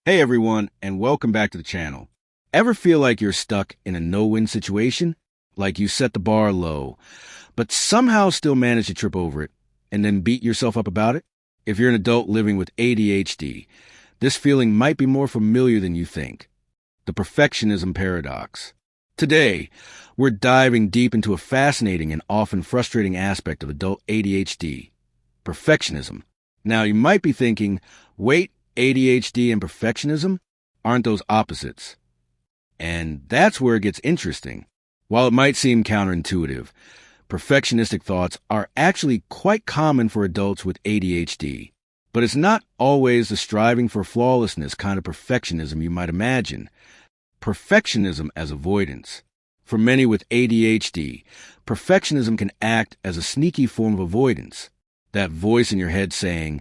Hey everyone, and welcome back to the channel. Ever feel like you're stuck in a no-win situation? Like you set the bar low, but somehow still manage to trip over it, and then beat yourself up about it? If you're an adult living with ADHD, this feeling might be more familiar than you think. The perfectionism paradox. Today, we're diving deep into a fascinating and often frustrating aspect of adult ADHD, perfectionism. Now, you might be thinking, wait, ADHD and perfectionism? Aren't those opposites? And that's where it gets interesting. While it might seem counterintuitive, perfectionistic thoughts are actually quite common for adults with ADHD. But it's not always the striving for flawlessness kind of perfectionism you might imagine. Perfectionism as avoidance. For many with ADHD, perfectionism can act as a sneaky form of avoidance. That voice in your head saying,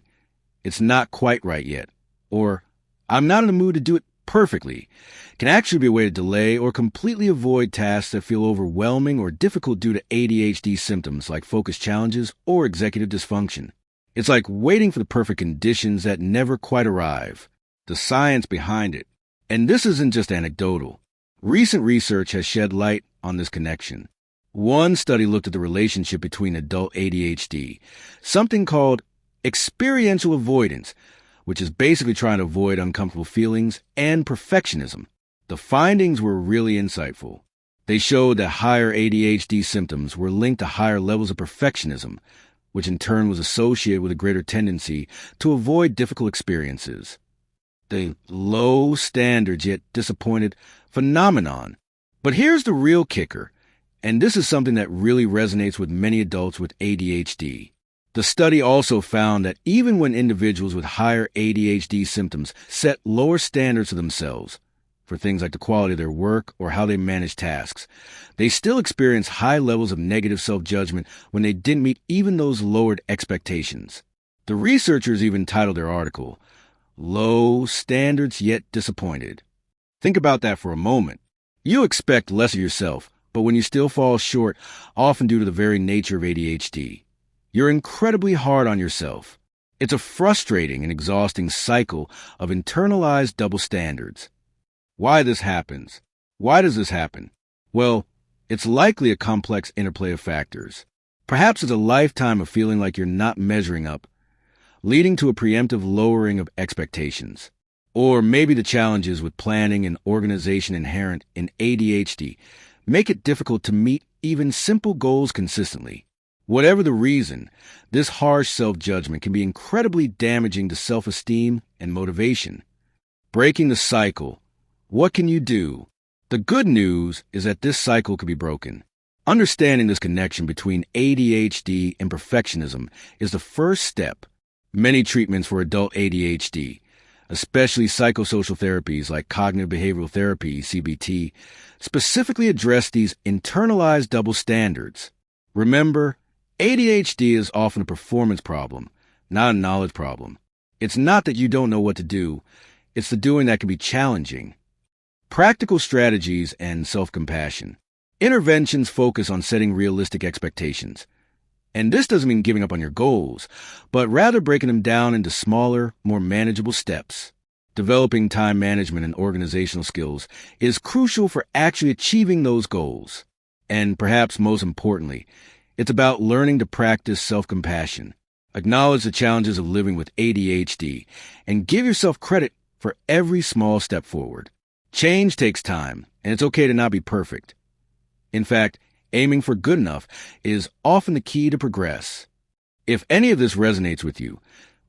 "It's not quite right yet," or "I'm not in the mood to do it perfectly," can actually be a way to delay or completely avoid tasks that feel overwhelming or difficult due to ADHD symptoms like focus challenges or executive dysfunction. It's like waiting for the perfect conditions that never quite arrive. The science behind it. And this isn't just anecdotal. Recent research has shed light on this connection. One study looked at the relationship between adult ADHD, something called experiential avoidance, which is basically trying to avoid uncomfortable feelings, and perfectionism. The findings were really insightful. They showed that higher ADHD symptoms were linked to higher levels of perfectionism, which in turn was associated with a greater tendency to avoid difficult experiences. The low standards yet disappointed phenomenon. But here's the real kicker, and this is something that really resonates with many adults with ADHD. The study also found that even when individuals with higher ADHD symptoms set lower standards for themselves, for things like the quality of their work or how they manage tasks, they still experience high levels of negative self-judgment when they didn't meet even those lowered expectations. The researchers even titled their article, "Low Standards Yet Disappointed." Think about that for a moment. You expect less of yourself, but when you still fall short, often due to the very nature of ADHD, you're incredibly hard on yourself. It's a frustrating and exhausting cycle of internalized double standards. Why this happens? Why does this happen? Well, it's likely a complex interplay of factors. Perhaps it's a lifetime of feeling like you're not measuring up, leading to a preemptive lowering of expectations. Or maybe the challenges with planning and organization inherent in ADHD make it difficult to meet even simple goals consistently. Whatever the reason, this harsh self-judgment can be incredibly damaging to self-esteem and motivation. Breaking the cycle. What can you do? The good news is that this cycle can be broken. Understanding this connection between ADHD and perfectionism is the first step. Many treatments for adult ADHD, especially psychosocial therapies like cognitive behavioral therapy, CBT, specifically address these internalized double standards. Remember, ADHD is often a performance problem, not a knowledge problem. It's not that you don't know what to do, it's the doing that can be challenging. Practical strategies and self-compassion. Interventions focus on setting realistic expectations. And this doesn't mean giving up on your goals, but rather breaking them down into smaller, more manageable steps. Developing time management and organizational skills is crucial for actually achieving those goals. And perhaps most importantly, it's about learning to practice self-compassion. Acknowledge the challenges of living with ADHD and give yourself credit for every small step forward. Change takes time, and it's okay to not be perfect. In fact, aiming for good enough is often the key to progress. If any of this resonates with you,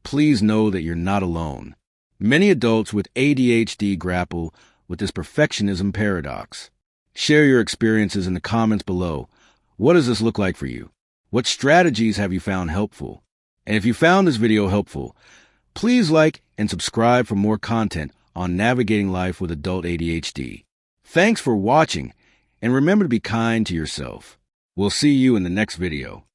please know that you're not alone. Many adults with ADHD grapple with this perfectionism paradox. Share your experiences in the comments below. What does this look like for you? What strategies have you found helpful? And if you found this video helpful, please like and subscribe for more content on navigating life with adult ADHD. Thanks for watching, and remember to be kind to yourself. We'll see you in the next video.